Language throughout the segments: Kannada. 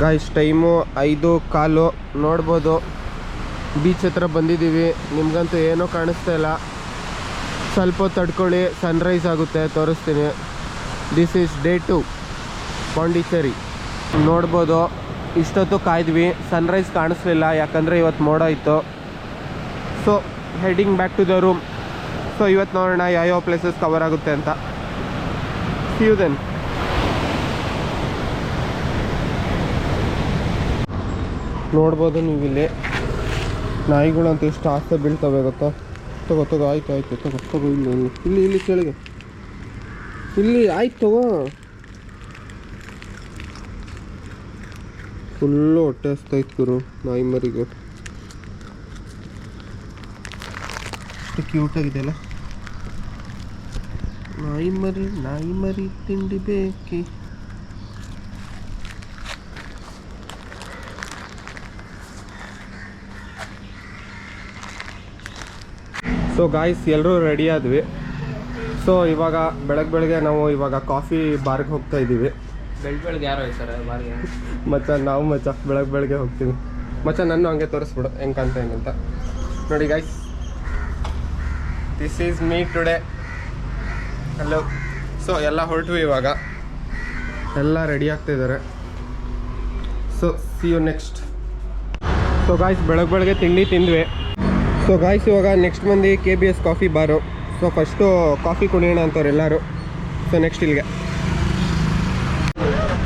ಗಾಯ್ಸ್ ಟೈಮು 5:15 ನೋಡ್ಬೋದು. ಬೀಚ್ ಹತ್ರ ಬಂದಿದ್ದೀವಿ. ನಿಮ್ಗಂತೂ ಏನೂ ಕಾಣಿಸ್ತಾ ಇಲ್ಲ. ಸ್ವಲ್ಪ ಹೊತ್ತು ತಡ್ಕೊಳ್ಳಿ, ಸನ್ರೈಸ್ ಆಗುತ್ತೆ, ತೋರಿಸ್ತೀನಿ. This is day 2 Pondicherry. ನೋಡ್ಬೋದು ಇಷ್ಟೊತ್ತು ಕಾಯ್ದ್ವಿ, ಸನ್ರೈಸ್ ಕಾಣಿಸ್ಲಿಲ್ಲ ಯಾಕಂದರೆ ಇವತ್ತು ಮೋಡ ಇತ್ತು. So heading back to the room. So ಇವತ್ತು ನೋಡೋಣ ಯಾವ ಪ್ಲೇಸಸ್ ಕವರ್ ಆಗುತ್ತೆ ಅಂತ. See you then. ನೋಡ್ಬೋದು ನೀವು ಇಲ್ಲಿ ನಾಯಿಗಳಂತೂ ಎಷ್ಟು ಆಸೆ ಬೀಳ್ತವೆ ಗೊತ್ತಾ. ತಗೋ ಆಯ್ತು ತಗೋ ಇಲ್ಲಿ ಕೆಳಗೆ ಇಲ್ಲಿ ಆಯ್ತು ತಗೋ. ಫುಲ್ಲು ಹೊಟ್ಟೆ ಹಸ್ತೈತೆ ಗುರು ನಾಯಿ ಮರಿಗೆ. ಕ್ಯೂಟಾಗಿದೆ ಅಲ್ಲ ನಾಯಿ ಮರಿ ತಿಂಡಿ ಬೇಕಿ. ಸೊ ಗಾಯ್ಸ್ ಎಲ್ಲರೂ ರೆಡಿ ಆದ್ವಿ. ಸೊ ಇವಾಗ ಬೆಳಗ್ಗೆ ನಾವು ಇವಾಗ ಕಾಫಿ ಬಾರ್ಗೆ ಹೋಗ್ತಾ ಇದ್ದೀವಿ. ಬೆಳಗ್ಗೆ ಯಾರು ಹೋಗ್ತಾರೆ ಬಾರ್ಗೆ? ನಾವು ಬೆಳಗ್ಗೆ ಹೋಗ್ತೀವಿ ನನ್ನ ಹಂಗೆ ತೋರಿಸ್ಬಿಡು ಹೆಂಗೆ ಕಾಣ್ತಾ ಹೆಂಗಂತ ನೋಡಿ guys. This is me today. Hello. So ಎಲ್ಲ ಹೊರಟ್ವಿ, ಇವಾಗ ಎಲ್ಲ ರೆಡಿ ಆಗ್ತಾಯಿದ್ದಾರೆ. So see you next. So guys ಬೆಳಗ್ಗೆ ತಿಂಡಿ ತಿಂದ್ವಿ. ಸೊ ಗಾಯ್ಸ್ ಇವಾಗ ನೆಕ್ಸ್ಟ್ ಮಂದಿ KBS coffee bar. So first coffee ಕುಡಿಯೋಣ ಅಂತವ್ರು ಎಲ್ಲರೂ. ಸೊ ನೆಕ್ಸ್ಟ್ ಇಲ್ಲಿಗೆ.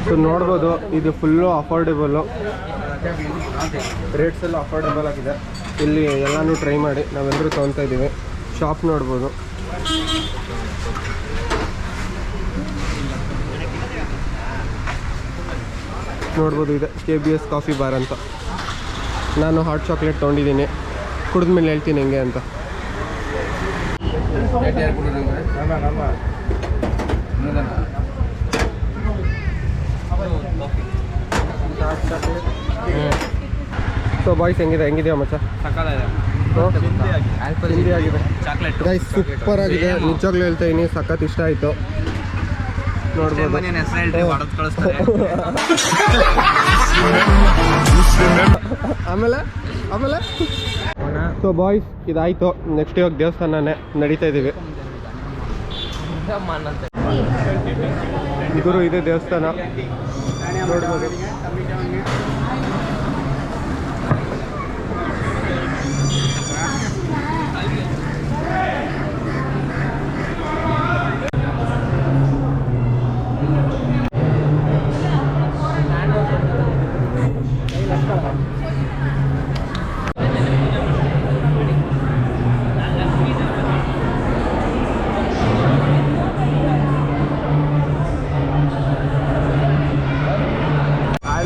ಸೊ ನೋಡ್ಬೋದು ಇದು ಫುಲ್ಲು ಅಫೋರ್ಡೆಬಲ್ಲು, ರೇಟ್ಸ್ ಎಲ್ಲ ಅಫೋರ್ಡೆಬಲ್ ಆಗಿದೆ. ಇಲ್ಲಿ ಎಲ್ಲನೂ ಟ್ರೈ ಮಾಡಿ ನಾವೆಲ್ಲರೂ ತೊಗೊತಾ ಇದ್ದೀವಿ. ಶಾಪ್ ನೋಡ್ಬೋದು. ಇದೆ KBS ಕಾಫಿ ಬಾರ್ ಅಂತ. ನಾನು ಹಾಟ್ ಚಾಕ್ಲೇಟ್ ತೊಗೊಂಡಿದ್ದೀನಿ, ಕುಡಿದ್ಮೇಲೆ ಹೇಳ್ತೀನಿ ಹೆಂಗೆ ಅಂತ. ಸೊ ಬಾಯ್ಸ್ ಹೆಂಗಿದೆಯಾ ಮಚ್ಚ? ಹಿಂದಿ ಆಗಿದೆ ಗೈಸ್, ಸೂಪರ್ ಆಗಿದೆ. ನಿಜವಾಗ್ಲೂ ಹೇಳ್ತಾ ಇದೀನಿ, ಸಖತ್ ಇಷ್ಟ ಆಯಿತು. ನೋಡ್ಬೋದು. ಆಮೇಲೆ ಸೊ ಬಾಯ್ಸ್ ಇದಾಯಿತು. ನೆಕ್ಸ್ಟ್ ಇವಾಗ ದೇವಸ್ಥಾನನೇ ನಡೀತಾ ಇದ್ದೀವಿ. ಗುರು ಇದೆ ದೇವಸ್ಥಾನ ನೋಡ್ಬೋದು.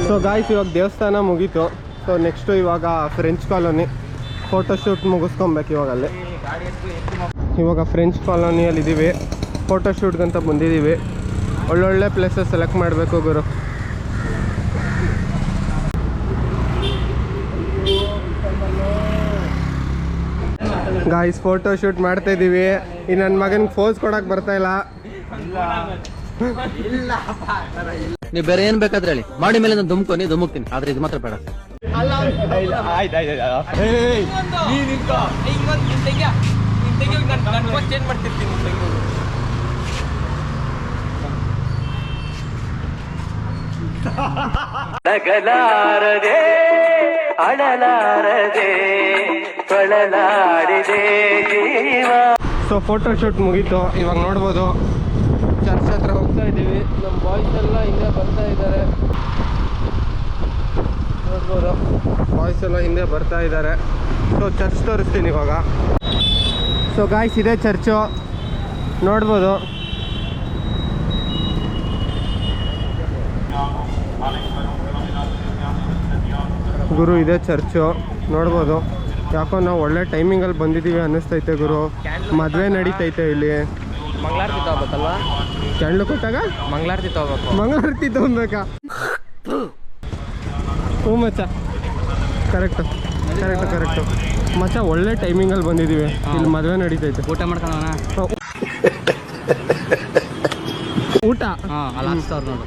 ಸೊ ಗಾಯ್ಸ್ ಇವಾಗ ದೇವಸ್ಥಾನ ಮುಗೀತು. ಸೊ ನೆಕ್ಸ್ಟು ಇವಾಗ ಫ್ರೆಂಚ್ ಕಾಲೋನಿ ಫೋಟೋಶೂಟ್ ಮುಗಿಸ್ಕೊಬೇಕು. ಇವಾಗ ಫ್ರೆಂಚ್ ಕಾಲೋನಿಯಲ್ಲಿದ್ದೀವಿ, ಫೋಟೋಶೂಟ್ಗಂತ ಬಂದಿದ್ದೀವಿ. ಒಳ್ಳೊಳ್ಳೆ ಪ್ಲೇಸಸ್ ಸೆಲೆಕ್ಟ್ ಮಾಡಬೇಕು ಗುರು. ಗಾಯ್ಸ್ ಫೋಟೋಶೂಟ್ ಮಾಡ್ತಾಯಿದ್ದೀವಿ. ಈ ನನ್ನ ಮಗನಿಗೆ ಫೋಸ್ ಕೊಡೋಕೆ ಬರ್ತಾಯಿಲ್ಲ. ನೀವು ಬೇರೆ ಏನ್ ಬೇಕಾದ್ರೆ ಹೇಳಿ, ಮಾಡಿ ಮೇಲೆ ನಾನು ಧುಮುಕ್ತೀನಿ, ಆದ್ರೆ ಇದು ಮಾತ್ರ ಬೇಡ. ನಗಲಾರದೆ ಅಳಲಾರದೆ ತೊಳಲಾಡಿದೆ ಜೀವ. ಸೊ ಫೋಟೋಶೂಟ್ ಮುಗೀತು. ಇವಾಗ ನೋಡ್ಬೋದು ಚರ್ಚ್ ಹತ್ರ ಹೋಗ್ತಾ ಇದ್ದೀವಿ. ನಮ್ಮ ಬಾಯ್ಸ್ ಎಲ್ಲ ಹಿಂದೆ ಬರ್ತಾ ಇದ್ದಾರೆ. ನೋಡ್ಬೋದು ಬಾಯ್ಸ್ ಎಲ್ಲ ಹಿಂದೆ ಬರ್ತಾ ಇದ್ದಾರೆ. ಸೊ ಚರ್ಚ್ ತೋರಿಸ್ತೀನಿ ಇವಾಗ. ಸೊ ಗಾಯ್ಸ್ ಇದೆ ಚರ್ಚು ನೋಡ್ಬೋದು. ಗುರು ಇದೆ ಚರ್ಚು ನೋಡ್ಬೋದು. ಯಾಕೋ ನಾವು ಒಳ್ಳೆ ಟೈಮಿಂಗಲ್ಲಿ ಬಂದಿದ್ದೀವಿ ಅನ್ನಿಸ್ತೈತೆ ಗುರು. ಮದುವೆ ನಡೀತೈತೆ ಇಲ್ಲಿ. ಮಂಗಳಾರತಿ ತಗೋಬೇಕಲ್ವಾ? ಕ್ಯಾಂಡ್ಲು ಕೊಟ್ಟಾಗ ಮಂಗಳಾರತಿ ತಗೊಬೇಕಾ? ಹ್ಞೂ ಮಚ್ಚ, ಕರೆಕ್ಟು ಮಚ್ಚ. ಒಳ್ಳೆ ಟೈಮಿಂಗಲ್ಲಿ ಬಂದಿದ್ದೀವಿ. ಇಲ್ಲಿ ಮದುವೆ ನಡೀತೈತೆ. ಊಟ ಮಾಡ್ಕೊಳ್ಳೋಣ. ಊಟ ಅಲ್ಲ ನೋಡು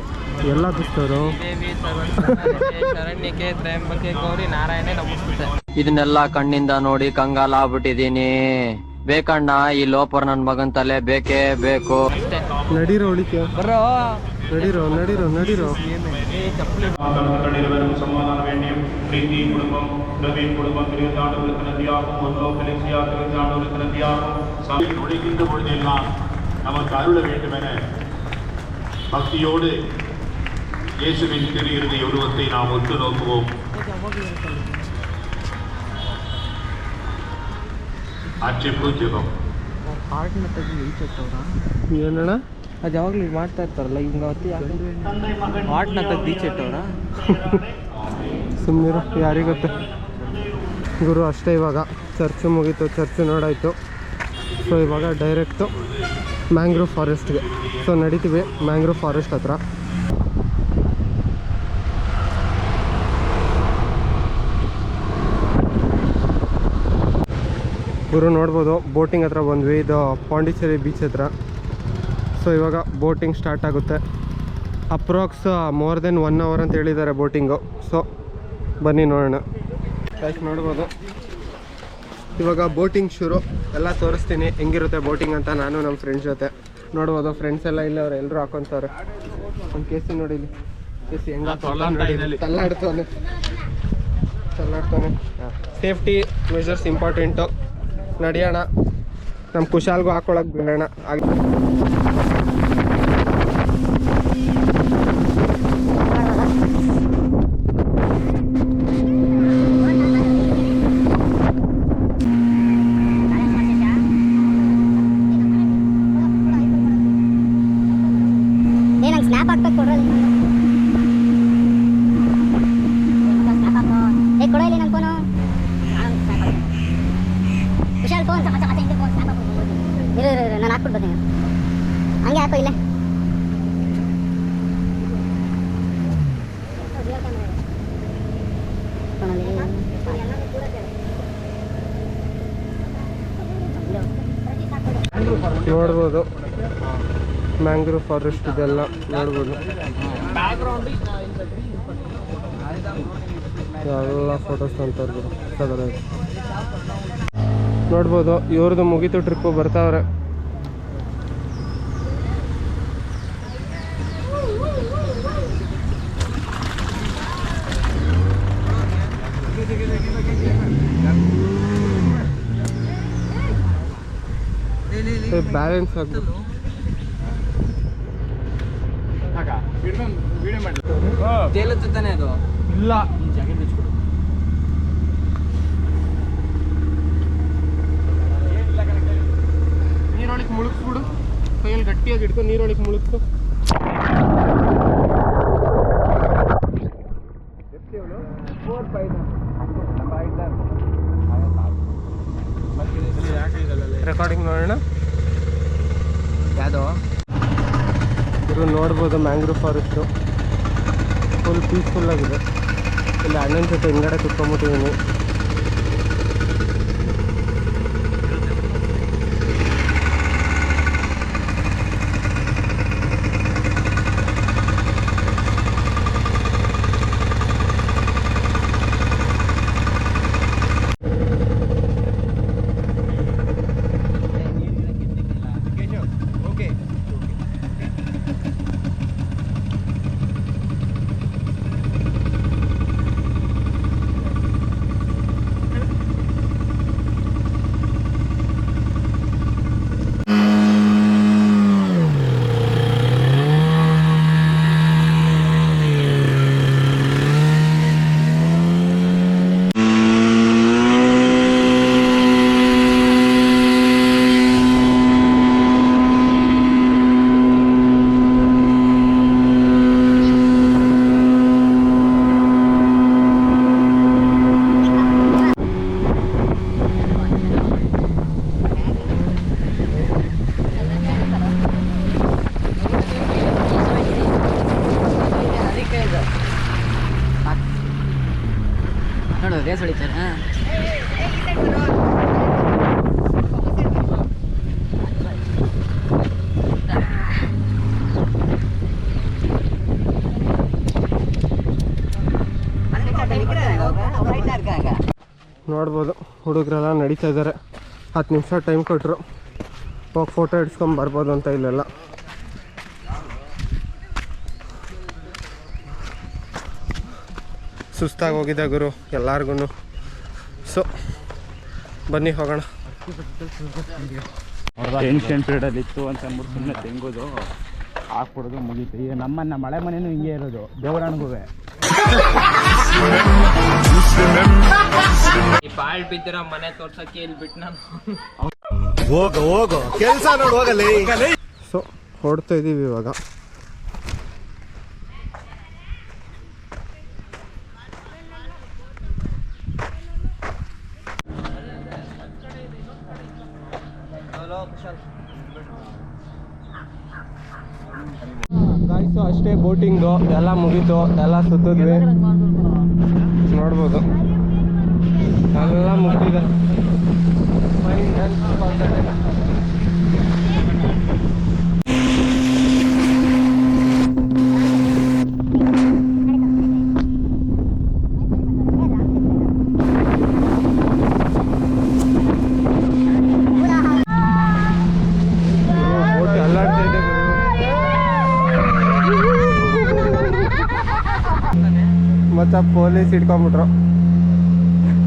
ಎಲ್ಲ ಕ್ರಿಸ್ತವರು ದೇವಿ ಶರಣ್ಯಕ್ಕೆ ತ್ರಯಂಬಕೆ ಗೌರಿ ನಾರಾಯಣೆ ನಮಸ್ತೆ. ಇದನ್ನೆಲ್ಲ ಕಣ್ಣಿಂದ ನೋಡಿ ಕಂಗಾಲ ಆಗ್ಬಿಟ್ಟಿದೀನಿ. ಬೇಕಣ್ಣ ಈ ಲೋಪರ್ ನನ್ ಮಗನ್ ತಲೆ ಬೇಕೇ ಬೇಕು. ನಡೀರೋ ಉಳಿಕೆ ಬರ್ರೋ ನಡೀರೋ ನಡೀರೋ ನಡೀರೋ. സമ്മാനം വേണ്ടിയും പ്രീതി കുടുംബം പ്രവീൺ കുടുംബം തിരുവനന്തപുരത്ത് നദിയാകും ഒന്നോക്കലിയ തിരുവനന്തപുരത്ത് നദിയാകും நுழைகின்ற பொழுதெல்லாம் நமக்கு அருள வேண்டுமென பக்தியோடு இயேசுவின் திரு இறுதி உருவத்தை நாம் ஒத்து நோக்குவோம். ಆಕ್ಷೇಪ ಜಪಂ ಹಾರ್ಟ್ನ ತೆಗಿ ಈಚೆಟ್ಟವ್ರ ಏನಣ್ಣ ಅದು ಯಾವಾಗಲೂ ಮಾಡ್ತಾ ಇರ್ತಾರಲ್ಲ ಹಿಂಗ ಹೊತ್ತಿ ಹಾರ್ಟ್ನ ತೆಗ್ದು ಈಚೆಟ್ಟವ್ರ. ಸುಮ್ಮನಿರು, ಯಾರಿಗೊತ್ತೆ ಗುರು. ಅಷ್ಟೇ, ಇವಾಗ ಚರ್ಚು ಮುಗೀತು, ಚರ್ಚು ನೋಡಾಯಿತು. ಸೊ ಇವಾಗ ಡೈರೆಕ್ಟು ಮ್ಯಾಂಗ್ರೋವ್ ಫಾರೆಸ್ಟ್ಗೆ. ಸೊ ನಡೀತೀವಿ ಮ್ಯಾಂಗ್ರೋವ್ ಫಾರೆಸ್ಟ್ ಹತ್ರ. ಗುರು ನೋಡ್ಬೋದು ಬೋಟಿಂಗ್ ಹತ್ರ ಬಂದ್ವಿ. ಇದು ಪಾಂಡಿಚೇರಿ ಬೀಚ್ ಹತ್ರ. ಸೊ ಇವಾಗ ಬೋಟಿಂಗ್ ಸ್ಟಾರ್ಟ್ ಆಗುತ್ತೆ. ಅಪ್ರಾಕ್ಸ್ ಮೋರ್ ದೆನ್ 1 hour ಅಂತ ಹೇಳಿದ್ದಾರೆ ಬೋಟಿಂಗು. ಸೊ ಬನ್ನಿ ನೋಡೋಣ. ಲೈಕ್ ನೋಡ್ಬೋದು ಇವಾಗ ಬೋಟಿಂಗ್ ಶುರು. ಎಲ್ಲ ತೋರಿಸ್ತೀನಿ ಹೆಂಗಿರುತ್ತೆ ಬೋಟಿಂಗ್ ಅಂತ, ನಾನು ನಮ್ಮ ಫ್ರೆಂಡ್ಸ್ ಜೊತೆ. ನೋಡ್ಬೋದು ಫ್ರೆಂಡ್ಸ್ ಎಲ್ಲ ಇಲ್ಲ, ಅವ್ರು ಎಲ್ಲರೂ ಹಾಕೊತಾರೆ. ಒಂದು ಕೇಸಿ ನೋಡಿ ಇಲ್ಲಿ, ಕೇಸಿ ಹೆಂಗೆ ತಲ್ಲಾಡ್ತಾನೆ. Safety measures important. ನಡೆಯೋಣ, ನಮ್ಮ ಕುಶಾಲ್ಗೂ ಹಾಕೊಳಕ್ಕೆ ಬಿಡೋಣ. ಸ್ನ್ಯಾಪ್ ಹಾಕ್ಬೇಕು ಕೊಡ್ರಲ್ಲಿ. ಕೊಡೋಲ್ಲಿ ನನ್ನ ಫೋನು ವಿಶಾಲ್ ಫೋನ್ ಹಿಂದೆ ಫೋನ್ ಸ್ನ್ಯಾಪ್ ಹಾಕ್ಬೇಕು. ಇರು ನಾನು ಹಾಕ್ಬಿಡ್ತೀನಿ, ಹಂಗೆ ಹಾಕೋ ಇಲ್ಲೇ. ನೋಡ್ಬೋದು ಮ್ಯಾಂಗ್ರೋವ್ ಫಾರೆಸ್ಟ್ ಇದೆಲ್ಲ ನೋಡ್ಬೋದು. ಎಲ್ಲ ಫೋಟೋಸ್ ತಂತಾರೆ ನೋಡ್ಬೋದು. ಇವ್ರದ್ದು ಮುಗೀತು ಟ್ರಿಪ್ಪು, ಬರ್ತಾವ್ರೆ. ಬ್ಯಾಲೆನ್ಸ್ ಆಗ್ಬೋದು. ತೇಲುತ್ತಾನೆ ಅದು ಇಲ್ಲ, ಈ ಜಾಕೆಟ್ ಬಿಚ್ಕೊಡು. ನೀರೊಳಗೆ ಮುಳುಗಿಸ್ಬಿಡು, ಕೈಯಲ್ಲಿ ಗಟ್ಟಿಯಾಗಿ ಇಟ್ಕೊಂಡು ನೀರೊಳಗೆ ಮುಳುಗಿಸು. ರೆಕಾರ್ಡಿಂಗ್ ನೋಡೋಣ. ಯಾವುದು ಇದು ನೋಡ್ಬೋದು ಮ್ಯಾಂಗ್ರೋವ್ ಫಾರೆಸ್ಟು ಫುಲ್ ಪೀಸ್ಫುಲ್ ಆಗಿದೆ. ಇಲ್ಲಿ ಅಣ್ಣನ ಜೊತೆ ಹಿಂಗಡೆ ಕುತ್ಕೊಂಡ್ಬಿಟ್ಟಿದ್ದೀನಿ. ನೋಡು ರೇಸ್ ಹೊಡಿತಾರೆ. ನೋಡ್ಬೋದು ಹುಡುಗರೆಲ್ಲ ನಡೀತಾ ಇದ್ದಾರೆ. 10 ನಿಮಿಷ ಟೈಮ್ ಕೊಟ್ಟರು, ಹೋಗಿ ಫೋಟೋ ಹಿಡ್ಸ್ಕೊಂಬರ್ಬೋದು ಅಂತ ಇಲ್ಲೆಲ್ಲ. ಸುಸ್ತಾಗಿ ಹೋಗಿದೆ ಗುರು ಎಲ್ಲಾರ್ಗು. ಸೊ ಬನ್ನಿ ಹೋಗೋಣ. ಏನ್ಷಿಯಂಟ್ ಪೀರಿಯಡಲ್ಲಿ ಇತ್ತು ಅಂತ ಅಂದ್ಬಿಟ್ಟು ಸುಮ್ಮನೆ ತೆಂಗೋದು ಹಾಕ್ಬಿಡೋದು ಮುಗೀತು. ಈಗ ನಮ್ಮನ್ನ ಮಳೆ ಮನೇನು ಹಿಂಗೆ ಇರೋದು ದೇವರಾಣಗೂ. ಈ ಬಾಳ್ ಬಿದ್ದಿರೋ ಮನೆ ತೋರ್ಸಕ್ಕೆ ಇಲ್ಲಿ ಬಿಟ್ಟು ನಾನು ಹೋಗೋ ಕೆಲಸ ನೋಡು ಹೋಗಲಿ. ಸೊ ಹೊಡ್ತಾ ಇದ್ದೀವಿ ಇವಾಗ. ಗಾಯ್ಸು ಅಷ್ಟೇ ಬೋಟಿಂಗು ಎಲ್ಲ ಮುಗೀತು, ಎಲ್ಲ ಸುತ್ತಿದ್ವಿ. ನೋಡ್ಬೋದು ಎಲ್ಲ ಮುಗಿದಿದೆ. ಬೋಟ್ ಅಲ್ಲಾಡ್ತಾ ಇದೆ. ಮತ್ತೆ ಪೊಲೀಸ್ ಹಿಡ್ಕೊಂಬಿಟ್ರು.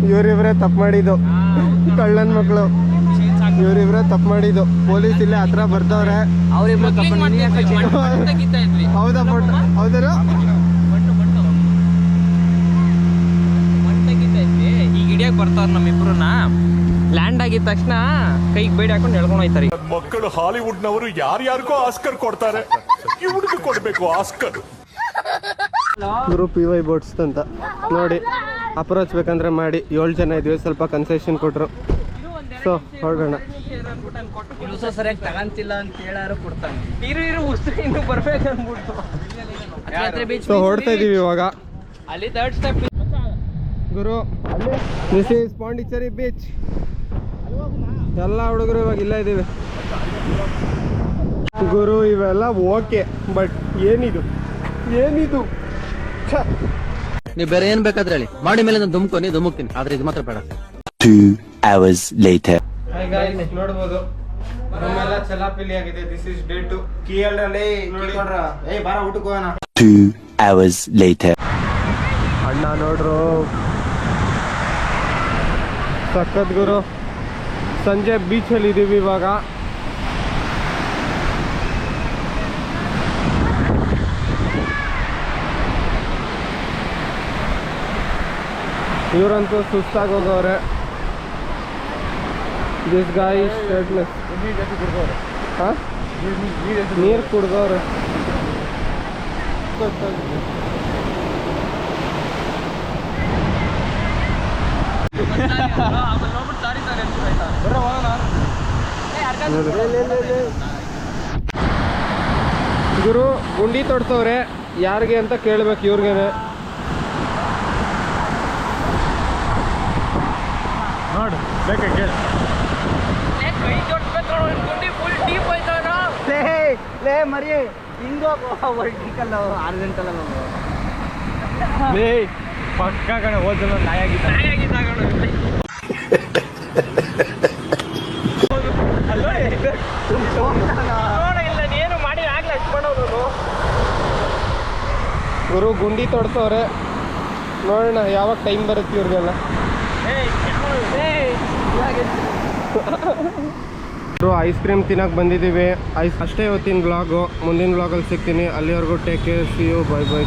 ಇವರಿವ್ರೆ ತಪ್ಪು ಮಾಡಿದ್ದು, ಕಳ್ಳನ ಮಕ್ಕಳು ಇವರಿವ್ರೆ ತಪ್ಪು ಮಾಡಿದ್ದು. ಪೊಲೀಸ್ ಇಲ್ಲೇ ಹತ್ರ ಬರ್ದವ್ರೆ. ಹೌದಾ ಫೋಟೋ ಹೌದಾರು? ಈಗ ಹಿಡಿಯಕ್ ಬರ್ತಾರ ನಮ್ಮಿಬ್ರನ್ನ. ಲ್ಯಾಂಡ್ ಆಗಿದ ತಕ್ಷಣ ಕೈಗೆ ಬೇಡಿ ಹಾಕೊಂಡು ಎಳ್ಕೊಂಡು ಹೋಯ್ತಾರೆ. ಮಕ್ಕಳು ಹಾಲಿವುಡ್ನವರು ಯಾರ್ಯಾರಿಗೋ ಆಸ್ಕರ್ ಕೊಡ್ತಾರೆ, ಇವ್ರಿಗೆ ಕೊಡ್ಬೇಕು ಆಸ್ಕರ್. ಗುರು PY ಬೋಟ್ಸ್ ಅಂತ ನೋಡಿ ಅಪ್ರೋಚ್ ಬೇಕಂದ್ರೆ ಮಾಡಿ. 7 ಜನ ಇದ್ವಿ, ಸ್ವಲ್ಪ ಕನ್ಸೆಷನ್ ಕೊಟ್ಟರು. ಸೊ ಹೊರಡೋಣ. ಸರಿಯಾಗಿ ತಗಂತಿಲ್ಲ ಅಂತ ಹೇಳಾರು ಕೊಡ್ತಾನೆ. ಇರು ಇನ್ನು ಬರ್ಬೇಕು ಅನ್ಬಿಟ್ಟು ಸೊ ಹೊರಡ್ತಾ ಇದೀವಿ ಇವಾಗ. ಅಲ್ಲಿ third step Guru, this is Pondicherry beach. ಎಲ್ಲ ಹುಡುಗರು ಇವಾಗ ಇಲ್ಲ ಇದ್ದೀವಿ ಗುರು. ಇವೆಲ್ಲ ಓಕೆ, ಬಟ್ ಏನಿದು ನೀವು ಬೇರೆ ಏನ್ ಬೇಕಾದ್ರೆ ಹೇಳಿ, ಮಾಡಿ ಮೇಲೆ ನಾನು ಧುಮುಕ್ತೀನಿ, ಆದ್ರೆ ಇದು ಮಾತ್ರ ಬೇಡ. 2 hours later. ನೋಡ್ಬೋದು ನಮ್ಮೆಲ್ಲ ಚಲಾಪಿಲಿ ಆಗಿದೆ. This is day 2. ಬಾರ ಊಟಕ್ಕೆ ಹೋಗೋಣ. 2 hours later. ಅಣ್ಣ ನೋಡ್ರು ಸಖತ್ ಗುರು. ಸಂಜೆ ಬೀಚಲ್ಲಿ ಇದ್ದೀವಿ ಇವಾಗ. ಇವರಂತೂ ಸುಸ್ತಾಗಿ ಹೋಗವ್ರೆ. This ಗಾಯ್ shirtless. ಹಾಂ ನೀರು ಕುಡ್ದವ್ರೆ. ಗುರು ಗುಂಡಿ ತೊಡ್ಸವ್ರೆ. ಯಾರಿಗೆ ಅಂತ ಕೇಳ್ಬೇಕು ಇವ್ರಿಗೇನೆ. ನೋಡು ಬೇಕೆ ಕೇಳಿ. ಮರಿ ಪಕ್ಕ ಕಣ ಓದಲು ನಾಯಾಗಿದ್ದ. ಏನು ಮಾಡಿ ಆಗ್ಲೇ ಹಚ್ಕೊಂಡವ್ರು. ಗುರು ಗುಂಡಿ ತೊಡ್ಸವ್ರೆ. ನೋಡೋಣ ಯಾವಾಗ ಟೈಮ್ ಬರುತ್ತೆ ಇವ್ರಿಗೆಲ್ಲ. ಐಸ್ ಕ್ರೀಮ್ ತಿನ್ನಕ್ಕೆ ಬಂದಿದ್ದೀವಿ. ಅಷ್ಟೇ ಇವತ್ತಿನ ವ್ಲಾಗು. ಮುಂದಿನ ವ್ಲಾಗಲ್ಲಿ ಸಿಗ್ತೀನಿ. ಅಲ್ಲಿವರೆಗೂ take care. See you. Bye by.